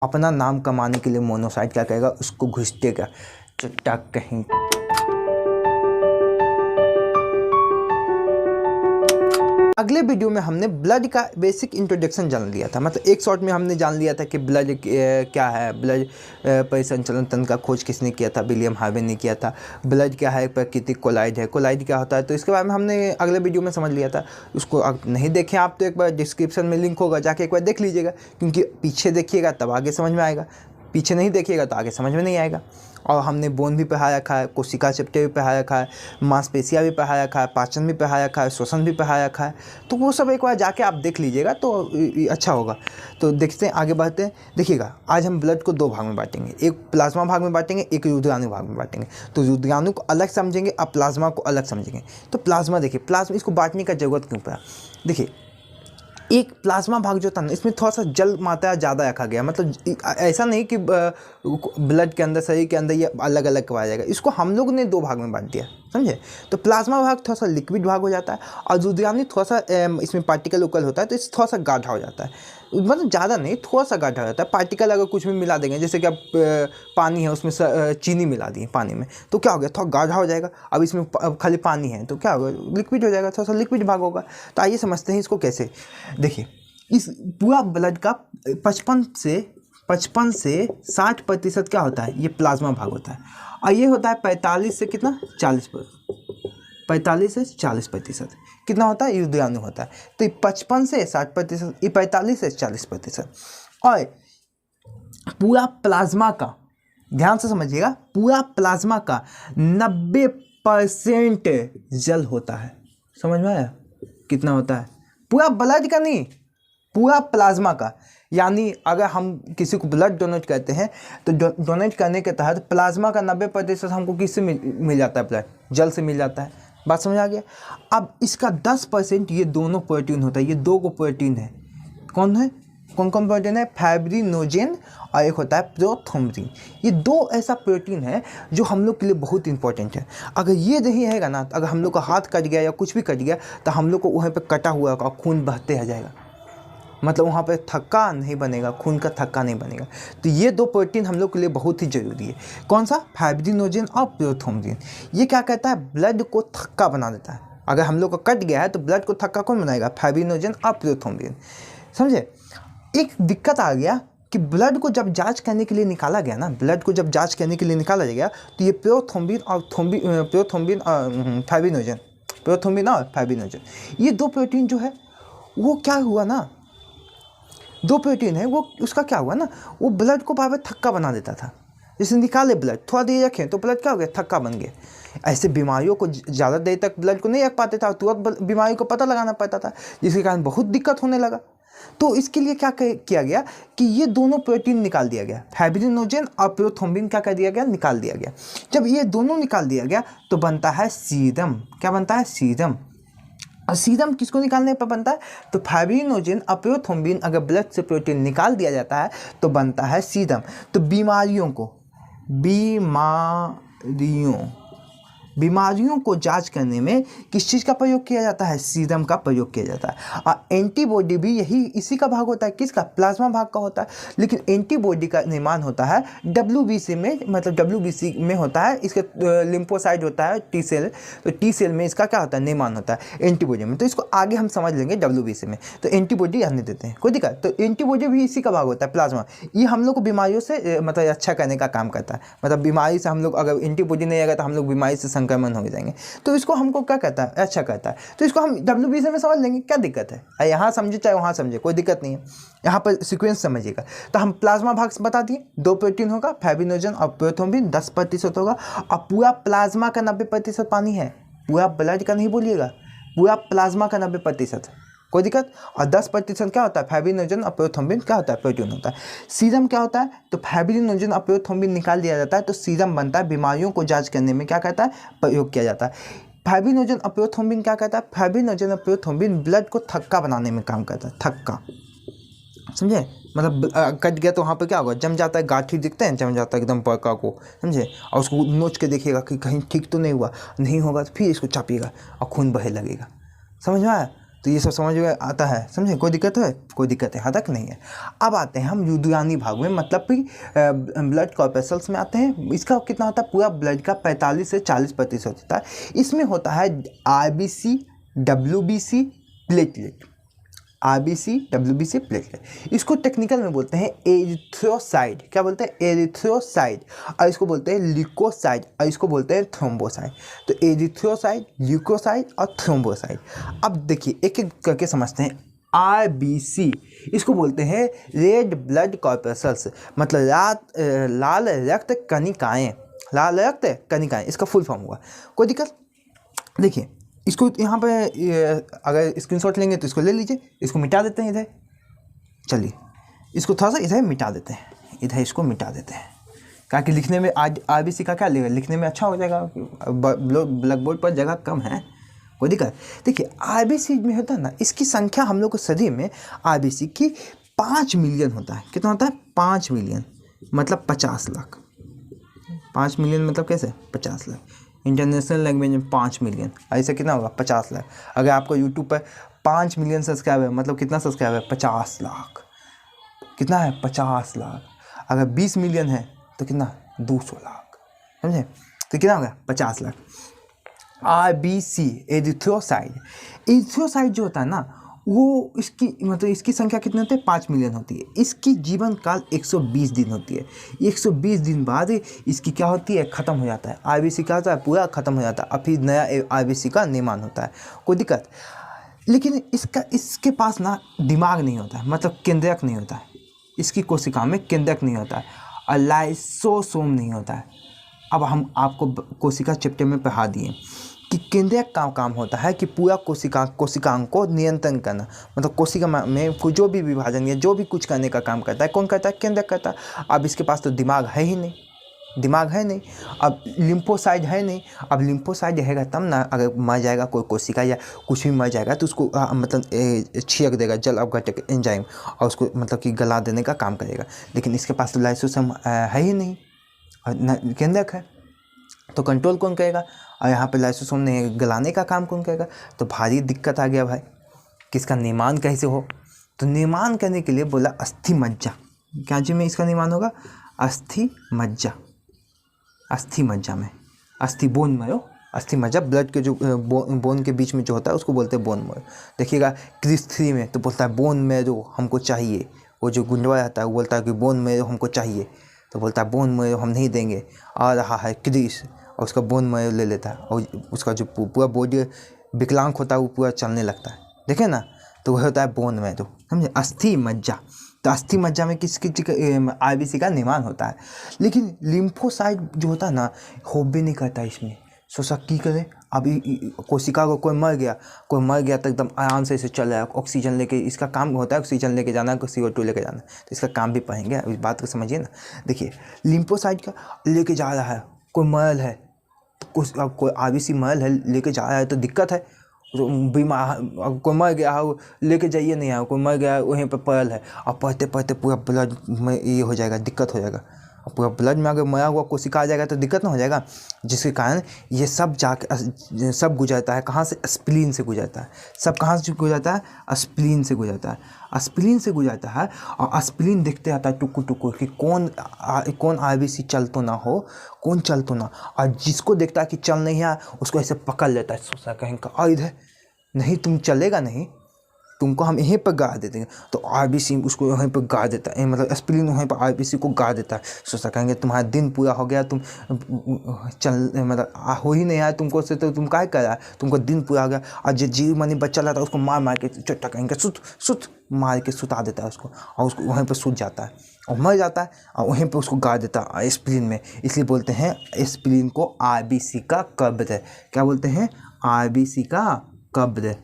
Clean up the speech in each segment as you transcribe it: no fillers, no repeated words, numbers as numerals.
अपना नाम कमाने के लिए मोनोसाइट क्या करेगा, उसको घुस देगा चट्टा कहीं। अगले वीडियो में हमने ब्लड का बेसिक इंट्रोडक्शन जान लिया था, मतलब एक शॉर्ट में हमने जान लिया था कि ब्लड क्या है, ब्लड परिसंचलन तंत्र का खोज किसने किया था, विलियम हार्वे ने किया था। ब्लड क्या है, प्राकृतिक कोलाइड है, कोलाइड क्या होता है, तो इसके बारे में हमने अगले वीडियो में समझ लिया था। उसको अब नहीं देखें आप तो एक बार डिस्क्रिप्शन में लिंक होगा, जाके एक बार देख लीजिएगा, क्योंकि पीछे देखिएगा तब आगे समझ में आएगा, पीछे नहीं देखिएगा तो आगे समझ में नहीं आएगा। और हमने बोन भी पढ़ा रखा है, कोशिका चैप्टर भी पढ़ा रखा है, मांसपेशियाँ भी पढ़ा रखा है, पाचन भी पढ़ा रखा है, श्वसन भी पढ़ा रखा है, तो वो सब एक बार जाके आप देख लीजिएगा तो अच्छा होगा। तो देखते हैं, आगे बढ़ते हैं। देखिएगा, आज हम ब्लड को दो भाग में बांटेंगे, एक प्लाज्मा भाग में बांटेंगे, एक रुद्राणु भाग में बांटेंगे। तो रुद्राणु को अलग समझेंगे और प्लाज्मा को अलग समझेंगे। तो प्लाज्मा देखिए, प्लाज्मा इसको बांटने का जरूरत क्यों पड़ा, देखिए एक प्लाज्मा भाग जो था ना, इसमें थोड़ा सा जल मात्रा ज़्यादा रखा गया, मतलब ऐसा नहीं कि ब्लड के अंदर, शरीर के अंदर ये अलग अलग करवाया जाएगा, इसको हम लोग ने दो भाग में बांट दिया, समझे। तो प्लाज्मा भाग थोड़ा सा लिक्विड भाग हो जाता है और रुद्राणु थोड़ा सा इसमें पार्टिकल उकल होता है, तो इस थोड़ा सा गाढ़ा हो जाता है, मतलब ज़्यादा नहीं, थोड़ा सा गाढ़ा हो जाता है। पार्टिकल अगर कुछ भी मिला देंगे, जैसे कि अब पानी है उसमें चीनी मिला दी पानी में, तो क्या हो गया, थोड़ा गाढ़ा हो जाएगा। अब इसमें खाली पानी है तो क्या होगा, लिक्विड हो जाएगा, थोड़ा सा लिक्विड भाग होगा। तो आइए समझते हैं इसको कैसे। देखिए, इस पूरा ब्लड का 55 से 60% क्या होता है, ये प्लाज्मा भाग होता है, और ये होता है 45 से कितना 45 से 40% कितना होता है, रुद्राणु होता है। तो 55 से 60%, ये 45 से 40%। और पूरा प्लाज्मा का, ध्यान से समझिएगा, पूरा प्लाज्मा का 90% जल होता है। समझ में आया, कितना होता है, पूरा ब्लड का नहीं, पूरा प्लाज्मा का। यानी अगर हम किसी को ब्लड डोनेट करते हैं तो डोनेट करने के तहत प्लाज्मा का 90% हमको किससे मिल जाता है, ब्लड, जल से मिल जाता है। बात समझ आ गया। अब इसका 10% ये दोनों प्रोटीन होता है, ये दो को प्रोटीन है। कौन है, कौन कौन प्रोटीन है, फाइब्रिनोजेन और एक होता है प्रोथ्रोम्बिन। ये दो ऐसा प्रोटीन है जो हम लोग के लिए बहुत इंपॉर्टेंट है। अगर ये नहीं रहेगा ना, अगर हम लोग का हाथ कट गया या कुछ भी कट गया तो हम लोग को वहाँ पे कटा हुआ और खून बहते रह जाएगा, मतलब वहाँ पे थक्का नहीं बनेगा, खून का थक्का नहीं बनेगा। तो ये दो प्रोटीन हम लोग के लिए बहुत ही ज़रूरी है। कौन सा, फाइब्रिनोजेन और प्रोथ्रोम्बिन। ये क्या कहता है, ब्लड को थक्का बना देता है। अगर हम लोग का कट गया है तो ब्लड को थक्का कौन बनाएगा, फाइब्रिनोजेन और प्रोथ्रोम्बिन। समझे। एक दिक्कत आ गया कि ब्लड को जब जांच करने के लिए निकाला गया ना, ब्लड को जब जांच करने के लिए निकाला गया तो ये प्रोथ्रोम्बिन और फाइब्रिनोजेन, ये दो प्रोटीन जो है वो क्या हुआ ना, दो प्रोटीन है वो, उसका क्या हुआ ना, वो ब्लड को बार बार थक्का बना देता था। जैसे निकाले ब्लड, थोड़ा देर रखें तो ब्लड क्या हो गया, थक्का बन गया। ऐसे बीमारियों को ज़्यादा देर तक ब्लड को नहीं रख पाते था, तुरंत बीमारी को पता लगाना पड़ता था, जिसके कारण बहुत दिक्कत होने लगा। तो इसके लिए क्या किया गया कि ये दोनों प्रोटीन निकाल दिया गया, फाइब्रिनोजेन और प्रोथ्रोम्बिन क्या कर दिया गया, निकाल दिया गया। जब ये दोनों निकाल दिया गया तो बनता है सीरम। क्या बनता है, सीरम। और सीरम किसको निकालने पर बनता है, तो फाइब्रिनोजेन और प्रोथ्रोम्बिन अगर ब्लड से प्रोटीन निकाल दिया जाता है तो बनता है सीरम। तो बीमारियों को जांच करने में किस चीज़ का प्रयोग किया जाता है, सीरम का प्रयोग किया जाता है। और एंटीबॉडी भी इसी का भाग होता है, किसका, प्लाज्मा भाग का होता है। लेकिन एंटीबॉडी का निर्माण होता है WBC में, मतलब WBC में होता है, इसके लिम्फोसाइट होता है टी सेल, तो टी सेल में इसका क्या होता है, निर्माण होता है एंटीबॉडी में। तो इसको आगे हम समझ लेंगे WBC में, तो एंटीबॉडी रहने देते हैं, कोई दिक्कत। तो एंटीबॉडी भी इसी का भाग होता है, प्लाज्मा। ये हम लोग को बीमारियों से मतलब अच्छा करने का काम करता है, मतलब बीमारी से हम लोग, अगर एंटीबॉडी नहीं आएगा तो हम लोग बीमारी से संक्रमण हो जाएंगे। तो इसको हमको क्या कहता है, अच्छा कहता है। तो इसको हम WBC में समझ लेंगे, क्या दिक्कत है, यहाँ समझे चाहे वहाँ समझे, कोई दिक्कत नहीं है, यहाँ पर सीक्वेंस समझिएगा। तो हम प्लाज्मा भाग बता दिए, दो प्रोटीन होगा, फाइब्रिनोजेन और प्रोथ्रोम्बिन 10% होगा, और पूरा प्लाज्मा का 90% पानी है, पूरा ब्लड का नहीं बोलिएगा, पूरा प्लाज्मा का 90%, कोई दिक्कत। और 10% क्या होता है, फाइब्रिनोजेन और प्रोथ्रोम्बिन क्या होता है, प्रोटीन होता है। सीरम क्या होता है, तो फाइब्रिनोजेन और प्रोथ्रोम्बिन निकाल दिया जाता है तो सीरम बनता है। बीमारियों को जांच करने में क्या कहता है, प्रयोग किया जाता है। फाइब्रिनोजेन और प्रोथ्रोम्बिन क्या कहता है, फाइब्रिनोजेन और प्रोथ्रोम्बिन ब्लड को थक्का बनाने में काम करता है, थक्का, समझे। मतलब कट गया तो वहाँ पर क्या होगा, जम जाता है, गांठी दिखते हैं, जम जाता है एकदम पक्का को, समझे। और उसको नोच के देखिएगा कि कहीं ठीक तो नहीं हुआ, नहीं होगा तो फिर इसको चापिएगा और खून बहे लगेगा, समझ में आया। तो ये सब समझ में आता है, समझे? कोई दिक्कत है? कोई दिक्कत यहाँ तक नहीं है। अब आते हैं हम युद्धयानी भाग में, मतलब कि ब्लड कॉर्पस्कल्स में आते हैं। इसका कितना होता है? पूरा ब्लड का 45 से 40% होता है। इसमें होता है RBC, WBC, platelet. RBC, WBC, platelet. इसको टेक्निकल में बोलते हैं एरिथ्रोसाइड। क्या बोलते हैं? एरिथ्रोसाइड। और इसको बोलते हैं ल्यूकोसाइड, और इसको बोलते हैं थ्रोम्बोसाइड। तो एरिथ्रोसाइड, ल्यूकोसाइड और थ्रोम्बोसाइड। अब देखिए एक एक करके समझते हैं। RBC इसको बोलते हैं रेड ब्लड कॉर्पस्कल्स, मतलब लाल रक्त कणिकाएँ। लाल रक्त कणिकाएँ इसका फुल फॉर्म हुआ। कोई दिक्कत? देखिए इसको यहाँ पे अगर स्क्रीनशॉट लेंगे तो इसको ले लीजिए, इसको मिटा देते हैं इधर। चलिए इसको थोड़ा सा इधर मिटा देते हैं, इधर इसको मिटा देते हैं, ताकि लिखने में आज RBC का क्या लगेगा, लिखने में अच्छा हो जाएगा। ब्लैक बोर्ड पर जगह कम है, कोई दिक्कत? देखिए RBC में होता है ना, इसकी संख्या हम लोग को शरीर में RBC की 5 मिलियन होता है। कितना होता है? 5 मिलियन, मतलब 50 लाख। 5 मिलियन मतलब कैसे? 50 लाख। इंटरनेशनल लैंग्वेज में 5 मिलियन, ऐसे कितना होगा? 50 लाख। अगर आपको यूट्यूब पर 5 मिलियन सब्सक्राइबर, मतलब कितना सब्सक्राइबर? 50 लाख। कितना है? 50 लाख। अगर 20 मिलियन है तो कितना? 200 लाख। समझे? तो कितना होगा? 50 लाख। RBC एरिथ्रोसाइड, एरिथ्रोसाइड जो होता है ना, वो इसकी मतलब इसकी संख्या कितनी होती है? 5 मिलियन होती है। इसकी जीवन काल 120 दिन होती है। 120 दिन बाद इसकी क्या होती है? ख़त्म हो जाता है। RBC क्या होता है? पूरा ख़त्म हो जाता है, और फिर नया RBC का निर्माण होता है। कोई दिक्कत? लेकिन इसके पास ना दिमाग नहीं होता है, मतलब केंद्रक नहीं होता है। इसकी कोशिका में केंद्रक नहीं होता है, और लाइसोसोम नहीं होता है। अब हम आपको कोशिका चैप्टर में पढ़ा दिए कि केंद्रक का काम होता है कि पूरा कोशिकाओं को नियंत्रण करना, मतलब कोशिका में जो भी विभाजन या जो भी कुछ करने का काम करता है, कौन करता है? केंद्रक करता है। अब इसके पास तो दिमाग है ही नहीं, दिमाग है नहीं। अब लिम्फोसाइड है नहीं। अब लिम्फोसाइड रहेगा तब ना, अगर मर जाएगा कोई कोशिका या कुछ भी मर जाएगा तो उसको मतलब छिड़क देगा जल अपघटक एंजाइम, और उसको मतलब कि गला देने का काम करेगा। लेकिन इसके पास तो लाइसोसोम है ही नहीं, और न केंद्रक है, तो कंट्रोल कौन करेगा? और यहाँ पे लाइसोसोम ने गलाने का काम कौन करेगा? तो भारी दिक्कत आ गया भाई, किसका निर्माण कैसे हो? तो निर्माण करने के लिए बोला अस्थि मज्जा। क्या जी में इसका निर्माण होगा? अस्थि मज्जा। अस्थि मज्जा में, अस्थि बोन मैरो, अस्थि मज्जा ब्लड के जो बोन के बीच में जो होता है उसको बोलते हैं बोन मैरो। देखिएगा क्रिस 3 में तो बोलता है बोन मैरो हमको चाहिए। वो जो गुंडवा रहता है वो बोलता है कि बोन मैरो हमको चाहिए, तो बोलता है बोन मैरो हम नहीं देंगे। आ रहा है क्रिस और उसका बोन मैरो ले लेता है, और उसका जो पूरा बॉडी विकलांग होता है वो पूरा चलने लगता है, देखे ना? तो वह होता है बोन मैरो, समझे? अस्थि मज्जा। तो अस्थि मज्जा में किस RBC का निर्माण होता है। लेकिन लिम्फोसाइट जो होता है ना, होबे नहीं करता इसमें। सोचा की करे, अभी कोशिका को कोई मर गया तो एकदम आराम से इसे चल रहा है, ऑक्सीजन लेके, इसका काम होता है ऑक्सीजन लेके जाना, CO2 लेके जाना, तो इसका काम भी पढ़ेंगे, इस बात को समझिए ना। देखिए लिम्फोसाइट का लेके जा रहा है, कोई मरल है, कोई RBC मरल है लेके जा रहा है तो दिक्कत है। बीमार कोई मर गया है, लेके जाइए नहीं है, कोई मर गया है वहीं पर पड़ल है, और पढ़ते पढ़ते पूरा ब्लड में ये हो जाएगा, दिक्कत हो जाएगा। और पूरा ब्लड में अगर मरा हुआ कोशिका आ जाएगा तो दिक्कत ना हो जाएगा, जिसके कारण ये सब जाके सब गुजरता है कहाँ से? स्प्लीन से गुजरता है। सब कहाँ से गुजरता है? स्प्लीन से गुजरता है। स्प्लीन से गुजरता है, और स्प्लीन देखते आता है टुकुर टुकुर कि कौन RBC चल तो ना हो, कौन चल तो ना, और जिसको देखता है कि चल नहीं है उसको ऐसे पकड़ लेता है। सोचा कहीं का इधर नहीं, तुम चलेगा नहीं, तुमको हम यहीं पर गाड़ देते हैं। तो RBC उसको वहीं पर गाड़ देता है, मतलब स्प्लीन वहीं पर RBC को गाड़ देता है। सोचा कहेंगे तुम्हारा दिन पूरा हो गया, तुम चल मतलब हो ही नहीं आया तुमको से, तो तुम क्या कर रहा है, तुमको दिन पूरा हो गया। और जो जीव मनी बच्चा रहता है उसको मार के चोटा कहेंगे सुत मार के सुता देता है उसको, और उसको वहीं पर सूत जाता है और मर जाता है, और वहीं पर उसको गाड़ देता है स्प्लीन में। इसलिए बोलते हैं स्प्लीन को RBC का कब्र। क्या बोलते हैं? RBC का कब्र,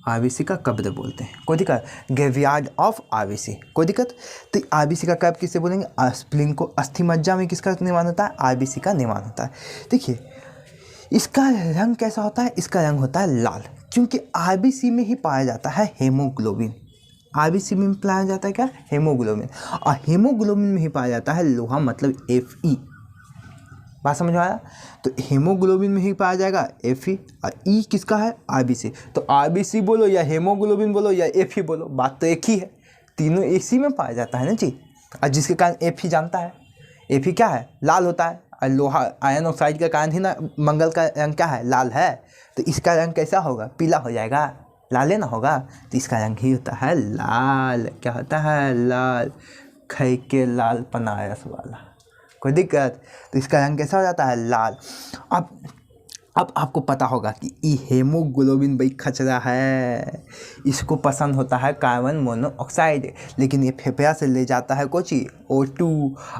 RBC का कब्र बोलते हैं। कोई दिक्कत? ग्रेवयार्ड ऑफ RBC, कोई दिक्कत? तो RBC का कब्र किससे बोलेंगे? स्प्लीन को। अस्थि मज्जा में किसका निर्माण होता है? RBC का निर्माण होता है। देखिए इसका रंग कैसा होता है? इसका रंग होता है लाल, क्योंकि RBC में ही पाया जाता है हेमोग्लोबिन। RBC में पाया जाता है क्या? हेमोग्लोबिन। और हेमोग्लोबिन में ही पाया जाता है लोहा, मतलब Fe। बात समझ में आया। तो हेमोग्लोबिन में ही पाया जाएगा Fe और E किसका है, RBC। तो RBC बोलो या हेमोग्लोबिन बोलो या Fe बोलो, बात तो एक ही है, तीनों इसी में पाया जाता है ना जी। और जिसके कारण Fe जानता है, Fe क्या है, लाल होता है। और लोहा आयरन ऑक्साइड के कारण ही ना मंगल का रंग क्या है, लाल है। तो इसका रंग कैसा होगा, पीला हो जाएगा, लाल है ना होगा। तो इसका रंग ही होता है लाल। क्या होता है, लाल, खई के लाल पनारस वाला, कोई दिक्कत। तो इसका रंग कैसा हो जाता है, लाल। अब आपको पता होगा कि ये हेमोग्लोबिन भाई खचरा है, इसको पसंद होता है कार्बन मोनोऑक्साइड, लेकिन ये फेफड़ा से ले जाता है कोची O2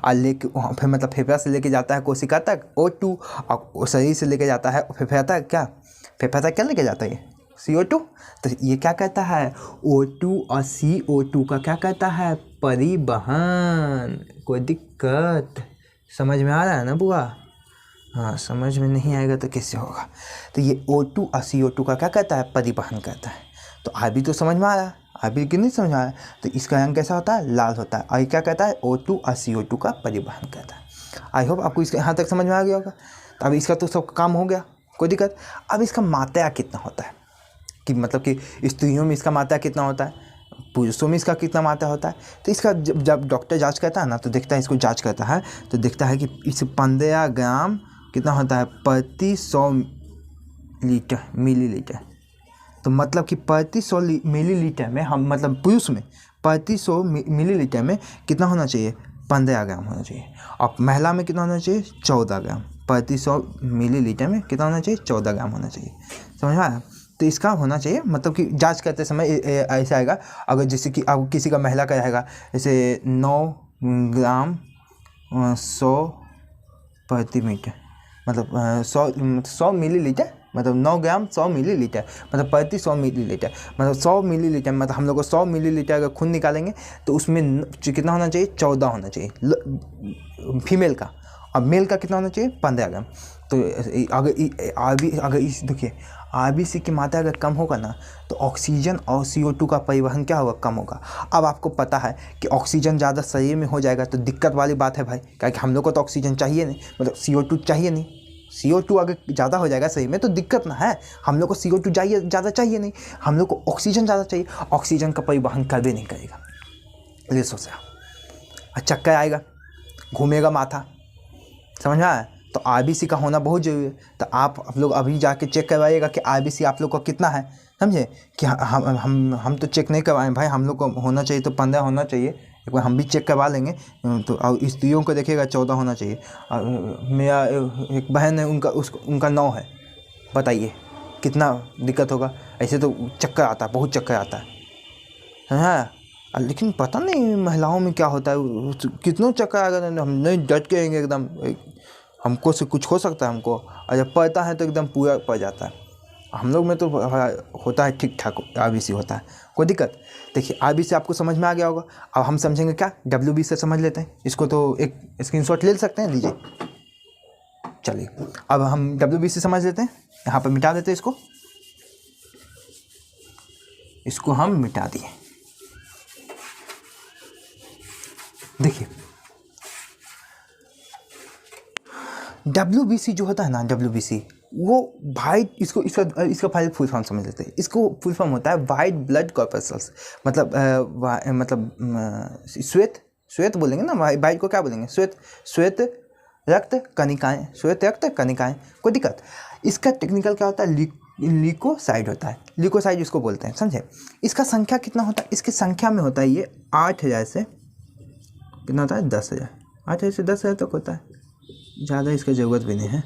और लेके फिर मतलब फेफड़ा से लेके जाता है कोशिका तक O2 और शरीर से लेके जाता है फेफड़ा तक, क्या फेफड़ा तक क्या लेके जाता है CO2। तो ये क्या कहता है, O2 और CO2 का क्या कहता है, परिवहन। कोई दिक्कत, समझ में आ रहा है ना बुआ। हाँ, समझ में नहीं आएगा तो कैसे होगा। तो ये O2 और CO2 का क्या कहता है, परिवहन कहता है। तो अभी तो समझ में आया, अभी क्यों नहीं समझ में आया। तो इसका रंग कैसा होता है, लाल होता है। और ये क्या कहता है, O2 और CO2 का परिवहन कहता है। आई होप आपको इसके यहाँ तक समझ में आ गया होगा। तो अब इसका तो सब काम हो गया, कोई दिक्कत। अब इसका मात्रा कितना होता है, कि मतलब कि स्त्रियों में इसका मात्रा कितना होता है, पुरुषों में इसका कितना मात्रा होता है। तो इसका जब डॉक्टर जांच करता है ना, तो देखता है, इसको जांच करता है तो देखता है कि इस 15 ग्राम कितना होता है प्रति 100 लीटर मिलीलीटर। तो मतलब कि प्रति 100 मिलीलीटर में हम मतलब पुरुष में प्रति 100 मिलीलीटर में कितना होना चाहिए, 15 ग्राम होना चाहिए। और महिला में कितना होना चाहिए, 14 ग्राम। प्रति 100 मिलीलीटर में कितना होना चाहिए, 14 ग्राम होना चाहिए। समझ में आया। तो इसका होना चाहिए, मतलब कि जांच करते समय ऐसा आएगा। अगर जैसे कि अब किसी का महिला का रहेगा जैसे 9 ग्राम 100 प्रति मीटर, मतलब 100 मिलीलीटर, मतलब 9 ग्राम 100 मिलीलीटर, मतलब प्रति 100 मिलीलीटर, मतलब 100 मिलीलीटर, मतलब हम लोग को 100 मिलीलीटर अगर खून निकालेंगे तो उसमें कितना होना चाहिए, 14 होना चाहिए फीमेल का। और मेल का कितना होना चाहिए, 15 ग्राम। तो अगर इस देखिए RBC की मात्रा अगर कम होगा ना, तो ऑक्सीजन और CO2 का परिवहन क्या होगा, कम होगा। अब आपको पता है कि ऑक्सीजन ज़्यादा शरीर में हो जाएगा तो दिक्कत वाली बात है भाई, क्योंकि हम लोग को तो ऑक्सीजन चाहिए नहीं, मतलब CO2 चाहिए नहीं। CO2 अगर ज़्यादा हो जाएगा शरीर में तो दिक्कत ना है, हम लोग को CO2 ज़्यादा चाहिए नहीं, हम लोग को ऑक्सीजन ज़्यादा चाहिए। ऑक्सीजन का परिवहन कभी नहीं करेगा, ये सोचा, चक्कर आएगा, घूमेगा माथा, समझ में आया। तो RBC का होना बहुत ज़रूरी है। तो आप लोग अभी जाके चेक करवाइएगा कि RBC आप लोग का कितना है, समझे। कि हम तो चेक नहीं करवाएं भाई, हम लोग को होना चाहिए तो 15 होना चाहिए। एक बार हम भी चेक करवा लेंगे। तो और स्त्रियों को देखिएगा 14 होना चाहिए। और मेरा एक बहन है, उनका 9 है। बताइए कितना दिक्कत होगा। ऐसे तो चक्कर आता है, बहुत चक्कर आता है, हाँ। लेकिन पता नहीं महिलाओं में क्या होता है, कितनों चक्कर अगर हम नहीं डट के रहेंगे एकदम, हमको से कुछ हो सकता है हमको, और जब पड़ता है तो एकदम पूरा पड़ जाता है। हम लोग में तो होता है ठीक ठाक RBC होता है, कोई दिक्कत। देखिए RBC आपको समझ में आ गया होगा। अब हम समझेंगे क्या, WBC से समझ लेते हैं। इसको तो एक स्क्रीनशॉट ले सकते हैं, लीजिए। चलिए अब हम WBC समझ लेते हैं। यहाँ पर मिटा देते हैं इसको हम मिटा दिए। देखिए WBC जो होता है ना, WBC वो वाइट, इसका फाइल फुल फॉर्म समझ लेते हैं। इसको फुल फॉर्म होता है वाइट ब्लड कॉर्पसल्स, मतलब श्वेत बोलेंगे ना, वाइट को क्या बोलेंगे, श्वेत रक्त कणिकाएं, श्वेत रक्त कणिकाएं, कोई दिक्कत। इसका टेक्निकल क्या होता है, ल्यूकोसाइड होता है, ल्यूकोसाइड इसको बोलते हैं, समझे। इसका संख्या कितना होता है, इसकी संख्या में होता है ये 8000 से कितना होता है, 10,000, 8000 से 10,000 तक होता है। ज़्यादा इसका ज़रूरत भी नहीं है,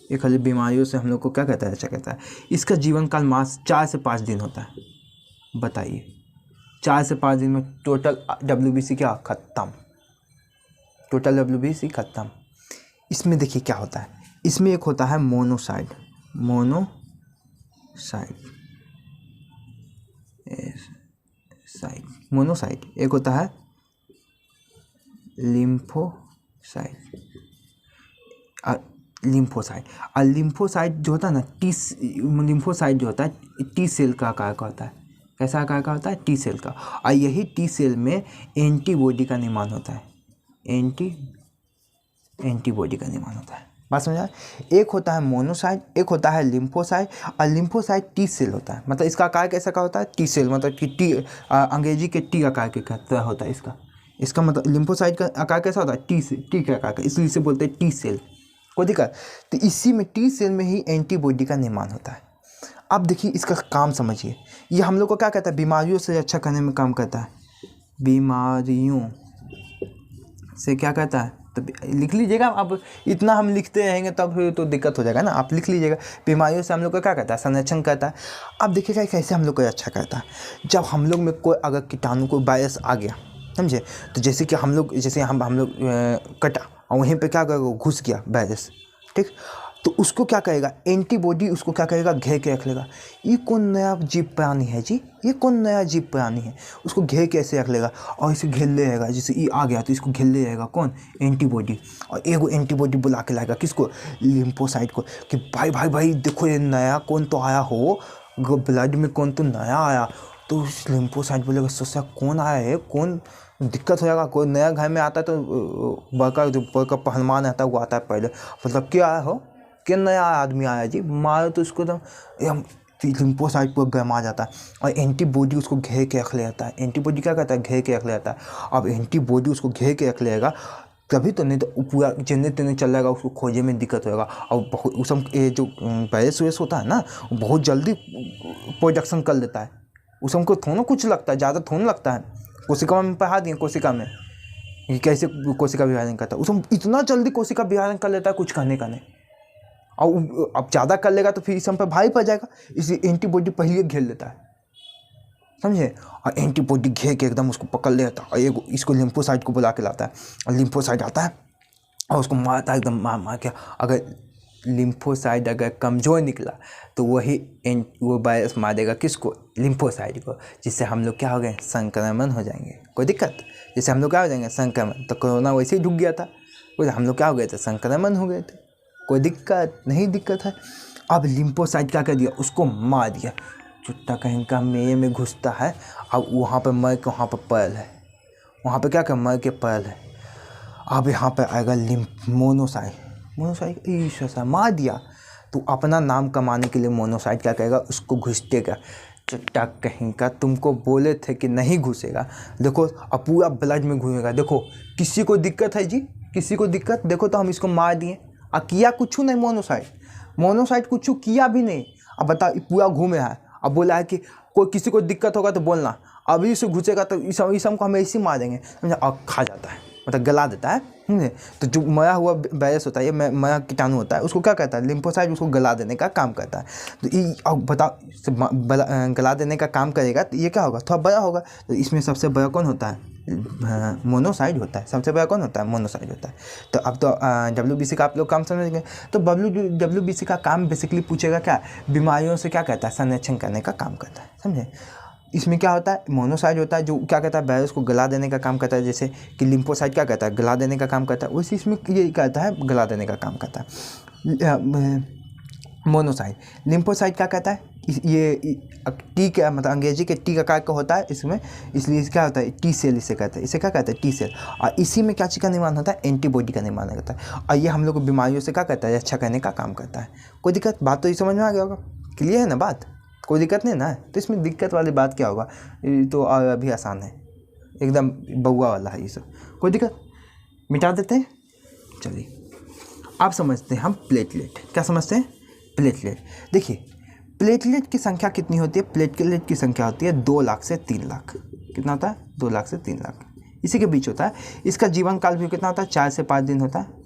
ये खाली बीमारियों से हम लोग को क्या कहता है, अच्छा कहता है। इसका जीवन काल मास 4 से 5 दिन होता है। बताइए 4 से 5 दिन में टोटल WBC क्या ख़त्म, टोटल WBC ख़त्म। इसमें देखिए क्या होता है, इसमें एक होता है मोनोसाइड, एक होता है लिम्फोसाइड। और लिम्फोसाइट जो होता है ना, लिम्फोसाइट जो होता है T सेल का आकार का होता है। कैसा आकार का होता है, T सेल का। और यही T सेल में एंटीबॉडी का निर्माण होता है, एंटीबॉडी का निर्माण होता है। बात समझा। एक होता है मोनोसाइट, एक होता है लिम्फोसाइट, और लिम्फोसाइट टी सेल होता है। मतलब इसका आकार कैसा का होता है, टी सेल, मतलब कि टी अंग्रेजी के टी आकार के कहता होता है इसका मतलब लिम्फोसाइट का आकार कैसा होता है, टी के आकार का, इसलिए इसे बोलते हैं टी सेल। कोई दिक्कत। तो इसी में टी सेल में ही एंटीबॉडी का निर्माण होता है। अब देखिए इसका काम समझिए, ये हम लोग को क्या कहता है, बीमारियों से अच्छा करने में काम करता है। बीमारियों से क्या कहता है, तो लिख लीजिएगा। अब इतना हम लिखते रहेंगे तब तो दिक्कत हो जाएगा ना, आप लिख लीजिएगा। बीमारियों से हम लोग को क्या कहता है, संरक्षण करता है। अब देखिएगा कैसे हम लोग को अच्छा करता है। जब हम लोग में कोई अगर कीटाणु को वायरस आ गया, समझे, तो जैसे कि हम लोग कटा और वहीं पे क्या करेगा, घुस गया वायरस, ठीक, तो उसको क्या करेगा, एंटीबॉडी उसको क्या करेगा, घेर के रख लेगा। ये कौन नया जीव प्राणी है जी, ये कौन नया जीव प्राणी है, उसको घेर के ऐसे रख लेगा और इसे घेर ले रहेगा। जैसे ये आ गया तो इसको घेर ले रहेगा कौन, एंटीबॉडी। और एगो एंटीबॉडी बुला के लाएगा किसको, लिम्फोसाइट को, कि भाई भाई भाई देखो ये नया कौन तो आया हो, ब्लड में कौन तो नया आया। तो लिम्फोसाइट बोलेगा सोचा कौन आया है, कौन, दिक्कत हो जाएगा। कोई नया घर में आता है तो बड़का पहलवान आता है वो आता है पहले, मतलब क्या आया हो, क्या नया आदमी आया जी, मारो तो उसको तो लिम्फोसाइट पर गरमा जाता है और एंटीबॉडी उसको घेर के रख ले जाता है। एंटीबॉडी क्या करता है, घेर के रख ले जाता है। अब एंटीबॉडी उसको घेर के रख लेगा तभी तो, नहीं तो पूरा चलने तेने चल जाएगा, उसको खोजे में दिक्कत होगा। और बहुत उसम ये जो वायरस होता है ना, बहुत जल्दी प्रोडक्शन कर लेता है। उसम को थोड़ा कुछ लगता है, ज़्यादा थोड़ा लगता है। कोशिका में पढ़ा दिए, कोशिका में ये कैसे कोशिका विभाजन करता है, उसम इतना जल्दी कोशिका विभाजन कर लेता है, कुछ कहने का नहीं। और अब ज़्यादा कर लेगा तो फिर इस पे भारी पड़ जाएगा, इसलिए एंटीबॉडी पहले घेर लेता है, समझे। और एंटीबॉडी घेर के एकदम उसको पकड़ लेता है और इसको लिम्फोसाइट को बुला के लाता है। और लिम्फोसाइट आता है और उसको मारता है, एकदम मार के। अगर लिम्फोसाइट अगर कमज़ोर निकला तो वो वायरस मार देगा किसको, लिम्फोसाइट को, जिससे हम लोग क्या हो गए, संक्रमण हो जाएंगे। कोई दिक्कत, जैसे हम लोग क्या हो जाएंगे, संक्रमण। तो कोरोना वैसे ही ढुक गया था, हम लोग क्या हो गए थे, संक्रमण हो गए थे। कोई दिक्कत नहीं, दिक्कत है। अब लिम्फोसाइट क्या कर दिया, उसको मार दिया। चुट्टा कहीं का मेरे में घुसता है, अब वहाँ पर मर के वहाँ पर पैल है, वहाँ पर क्या कर मर के पैल है। अब यहाँ पर आएगा मोनोसाइट ईसा मार दिया, तो अपना नाम कमाने के लिए मोनोसाइट क्या करेगा, उसको घुसटेगा। चुट्टा कहीं का, तुमको बोले थे कि नहीं घुसेगा, देखो अब पूरा ब्लड में घुसेगा। देखो किसी को दिक्कत है जी, किसी को दिक्कत, देखो तो हम इसको मार दिए और किया कुछ नहीं, मोनोसाइट कुछ किया भी नहीं। अब बता, पूरा घूमे है, अब बोला है कि कोई किसी को दिक्कत होगा तो बोलना, अभी से घुसेगा तो इस को हम ऐसे मार देंगे, समझा। और खा जाता है, मतलब गला देता है। तो जो मरा हुआ वायरस होता है, ये मरा कीटाणु होता है, उसको क्या कहता है, लिम्फोसाइट, उसको गला देने का काम करता है। तो ये अब बताओ, गला देने का काम करेगा तो ये क्या होगा, थोड़ा बड़ा होगा। तो इसमें सबसे बड़ा कौन होता है, मोनोसाइट होता है। सबसे बड़ा कौन होता है, मोनोसाइट होता है। तो अब तो WBC का आप लोग काम समझ गए। तो WBC का काम बेसिकली पूछेगा क्या, बीमारियों से क्या कहता है, संरक्षण करने का काम करता है, समझे। इसमें क्या होता है, मोनोसाइट होता है जो क्या कहता है, वायरस को गला देने का काम करता है। जैसे कि लिम्फोसाइट क्या कहता है, गला देने का काम करता है, वैसे इसमें ये कहता है गला देने का काम करता है मोनोसाइट। लिम्फोसाइट क्या कहता है, ये टी का मतलब अंग्रेजी के टी आकार का होता है इसमें, इसलिए क्या होता है, टी सेल इसे कहता है। इसे क्या कहता है, टी सेल। और इसी में क्या चीज़ का निर्माण होता है, एंटीबॉडी का निर्माण होता है। और ये हम लोग को बीमारियों से क्या करता है, अच्छा करने का काम करता है। कोई दिक्कत, बात तो ये समझ में आ गया होगा, क्लियर है ना बात, कोई दिक्कत नहीं ना। तो इसमें दिक्कत वाली बात क्या होगा, ये तो अभी आसान है, एकदम बउआ वाला है ये सब। कोई दिक्कत, मिटा देते हैं। चलिए आप समझते हैं हम प्लेटलेट, क्या समझते हैं, प्लेटलेट। देखिए प्लेटलेट की संख्या कितनी होती है, प्लेटलेट की संख्या होती है 2 लाख से 3 लाख। कितना होता है, 2 लाख से 3 लाख, इसी के बीच होता है। इसका जीवन काल भी कितना होता है, 4 से 5 दिन होता है।